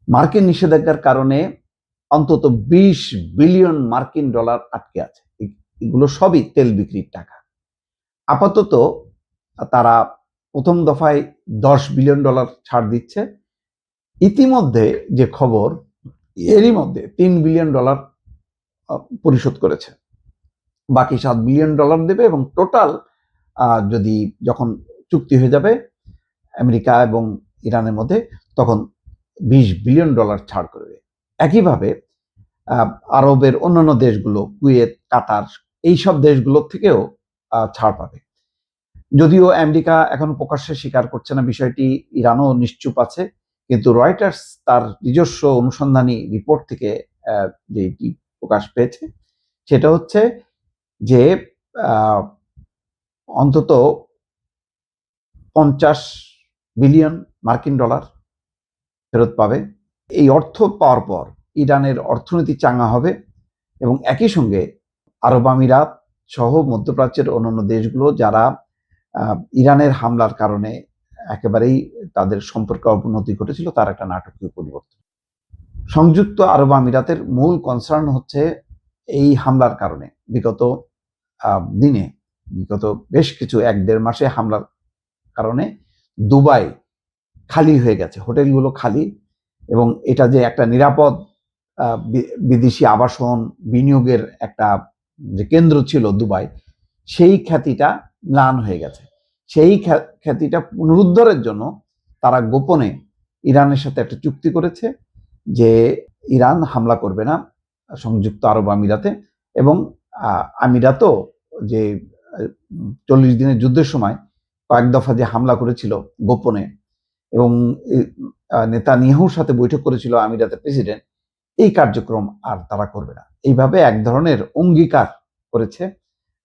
মার্কিন নিষেধাজ্ঞার কারণে অন্তত 20 বিলিয়ন মার্কিন ডলার আটকে আছে। এগুলো সবই তেল বিক্রির টাকা। আপাতত তারা প্রথম দফায় 10 বিলিয়ন ডলার ছাড় দিচ্ছে। ইতিমধ্যে যে খবর, এরই মধ্যে 3 বিলিয়ন ডলার পরিশোধ করেছে, বাকি 7 বিলিয়ন ডলার দেবে এবং টোটাল যদি যখন চুক্তি হয়ে যাবে আমেরিকা এবং ইরানের মধ্যে, তখন 20 বিলিয়ন ডলার ছাড় করবে। একইভাবে আরবের অন্যান্য দেশগুলো, কুয়েত, কাতার, এইসব দেশগুলোর থেকেও ছাড় পাবে। যদিও আমেরিকা এখনো প্রকাশ্যে স্বীকার করছে না বিষয়টি, ইরানও নিশ্চুপ আছে, কিন্তু রয়টার্স তার নিজস্ব অনুসন্ধানী রিপোর্ট থেকে যেটি প্রকাশ পেয়েছে সেটা হচ্ছে যে অন্তত 50 বিলিয়ন মার্কিন ডলার ফেরত পাবে। এই অর্থ পাওয়ার পর ইরানের অর্থনীতি চাঙ্গা হবে এবং একই সঙ্গে আরব আমিরাত সহ মধ্যপ্রাচ্যের অন্যান্য দেশগুলো যারা ইরানের হামলার কারণে একেবারেই তাদের সম্পর্কে অবনতি ঘটেছিল, তার একটা নাটকীয় পরিবর্তন। সংযুক্ত আরব আমিরাতের মূল কনসার্ন হচ্ছে এই হামলার কারণে বিগত দিনে, বিগত বেশ কিছু 1-1.5 মাসে হামলার কারণে দুবাই খালি হয়ে গেছে, হোটেলগুলো খালি, এবং এটা যে একটা নিরাপদ বিদেশি আবাসন বিনিয়োগের একটা যে কেন্দ্র ছিল দুবাই, সেই খ্যাতিটা ম্লান হয়ে গেছে। সেই খ্যাতিটা পুনরুদ্ধারের জন্য তারা গোপনে ইরানের সাথে একটা চুক্তি করেছে যে ইরান হামলা করবে না সংযুক্ত আরব আমিরাতে, এবং আমিরাতও যে 40 দিনের যুদ্ধের সময় কয়েক দফা যে হামলা করেছিল গোপনে এবং নেতানিয়াহুর সাথে বৈঠক করেছিল আমিরাতের প্রেসিডেন্ট, এই কার্যক্রম আর তারা করবে না। এইভাবে এক ধরনের অঙ্গীকার করেছে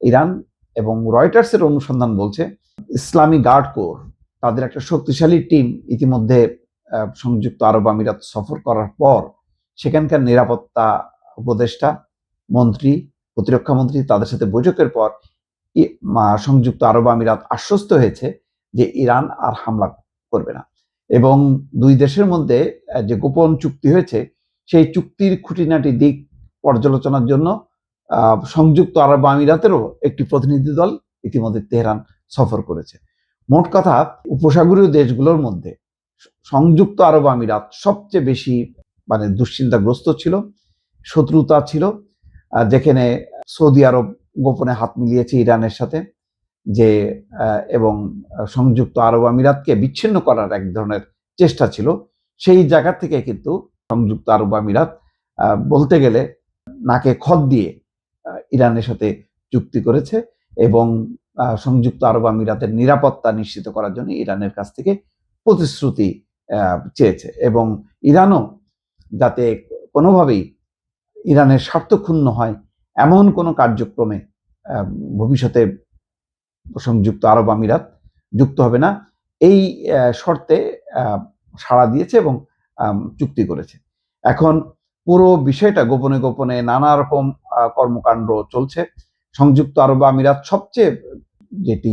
ইরান। এবং রয়টার্সের অনুসন্ধান বলছে ইসলামী গার্ড কোর, তাদের একটা শক্তিশালী টিম ইতিমধ্যে সংযুক্ত আরব আমিরাত সফর করার পর সেখানকার নিরাপত্তা উপদেষ্টা, মন্ত্রী, প্রতিরক্ষা মন্ত্রী, তাদের সাথে বৈঠকের পর সংযুক্ত আরব আমিরাত আশ্বস্ত হয়েছে যে ইরান আর হামলা করবে না। এবং দুই দেশের মধ্যে যে গোপন চুক্তি হয়েছে সেই চুক্তির খুঁটিনাটি দিক পর্যালোচনার জন্য সংযুক্ত আরব আমিরাতেরও একটি প্রতিনিধি দল ইতিমধ্যে তেহরান সফর করেছে। মোট কথা, উপসাগরীয় দেশগুলোর মধ্যে সংযুক্ত আরব আমিরাত সবচেয়ে বেশি দুশ্চিন্তাগ্রস্ত ছিল, শত্রুতা ছিল, যেখানে সৌদি আরব গোপনে হাত মিলিয়েছে ইরানের সাথে, যে এবং সংযুক্ত আরব আমিরাতকে বিচ্ছিন্ন করার এক ধরনের চেষ্টা ছিল। সেই জায়গা থেকে কিন্তু সংযুক্ত আরব আমিরাত বলতে গেলে নাকে খত দিয়ে ইরানের সাথে চুক্তি করেছে এবং সংযুক্ত আরব আমিরাতের নিরাপত্তা নিশ্চিত করার জন্য ইরানের কাছ থেকে প্রতিশ্রুতি চেয়েছে, এবং ইরানও যাতে কোনোভাবেই ইরানের স্বার্থ ক্ষুণ্ণ হয় এমন কোনো কার্যক্রমে ভবিষ্যতে সংযুক্ত আরব আমিরাত যুক্ত হবে না, এই শর্তে সাড়া দিয়েছে এবং চুক্তি করেছে। এখন পুরো বিষয়টা গোপনে গোপনে নানা রকম কর্মকাণ্ড চলছে। সংযুক্ত আরব আমিরাত সবচেয়ে যেটি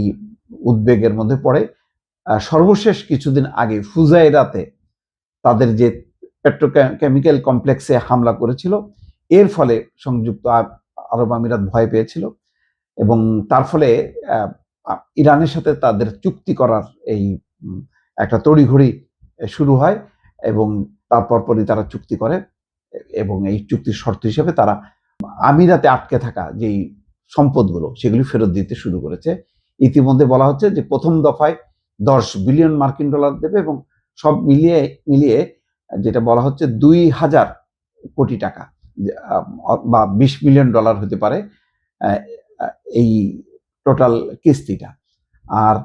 উদ্বেগের মধ্যে পড়ে, সর্বশেষ কিছুদিন আগে ফুজাইরাতে তাদের যে পেট্রোকেমিক্যাল কমপ্লেক্সে হামলা করেছিল, এর ফলে সংযুক্ত আরব আমিরাত ভয় পেয়েছিল এবং তার ফলে ইরানের সাথে তাদের চুক্তি করার এই একটা তড়িঘড়ি শুরু হয় এবং তারপর পরই তারা চুক্তি করে এবং এই চুক্তির শর্ত হিসেবে তারা আমিরাতে আটকে থাকা যেই সম্পদগুলো সেগুলি ফেরত দিতে শুরু করেছে। ইতিমধ্যে বলা হচ্ছে যে প্রথম দফায় 10 বিলিয়ন মার্কিন ডলার দেবে এবং সব মিলিয়ে যেটা বলা হচ্ছে 2000 কোটি টাকা বা 20 বিলিয়ন ডলার হতে পারে এই টোটাল কিস্তিটা। আর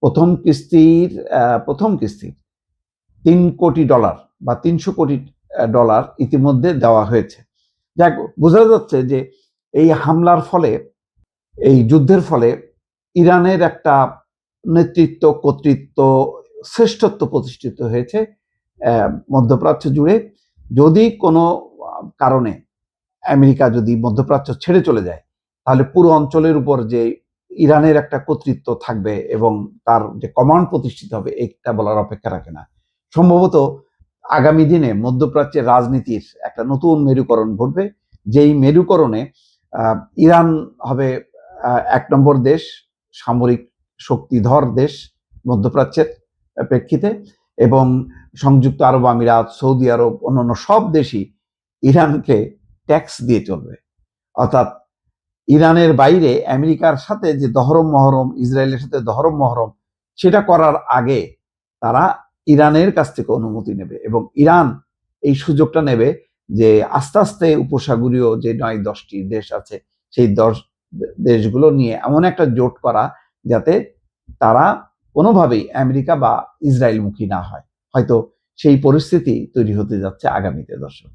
প্রথম কিস্তির 3 কোটি ডলার বা 300 কোটি ডলার ইতিমধ্যে দেওয়া হয়েছে। যাক, বোঝা যাচ্ছে যে এই হামলার ফলে, এই যুদ্ধের ফলে ইরানের একটা নেতৃত্ব, কর্তৃত্ব, শ্রেষ্ঠত্ব প্রতিষ্ঠিত হয়েছে মধ্যপ্রাচ্য জুড়ে। যদি কোনো কারণে আমেরিকা যদি মধ্যপ্রাচ্য ছেড়ে চলে যায়, তাহলে পুরো অঞ্চলের উপর যে ইরানের একটা কর্তৃত্ব থাকবে এবং তার যে কমান্ড প্রতিষ্ঠিত হবে, এটা বলার অপেক্ষা রাখে না। সম্ভবত আগামী দিনে মধ্যপ্রাচ্যের রাজনীতির একটা নতুন মেরুকরণ ঘটবে, যেই মেরুকরণে ইরান হবে 1 নম্বর দেশ, সামরিক শক্তিধর দেশ মধ্যপ্রাচ্যের প্রেক্ষিতে, এবং সংযুক্ত আরব আমিরাত, সৌদি আরব, অন্যান্য সব দেশই ইরানকে ট্যাক্স দিয়ে চলবে। অর্থাৎ ইরানের বাইরে আমেরিকার সাথে যে দহরম মহরম, ইসরায়েলের সাথে দহরম মহরম, সেটা করার আগে তারা ইরানের কাছ থেকে অনুমতি নেবে, এবং ইরান এই সুযোগটা নেবে যে আস্তে আস্তে উপসাগরীয় যে 9-10টি দেশ আছে, সেই 10 দেশগুলো নিয়ে এমন একটা জোট করা যাতে তারা কোনোভাবেই আমেরিকা বা ইসরায়েল মুখী না হয়। হয়তো সেই পরিস্থিতি তৈরি হতে যাচ্ছে আগামীতে, দর্শক।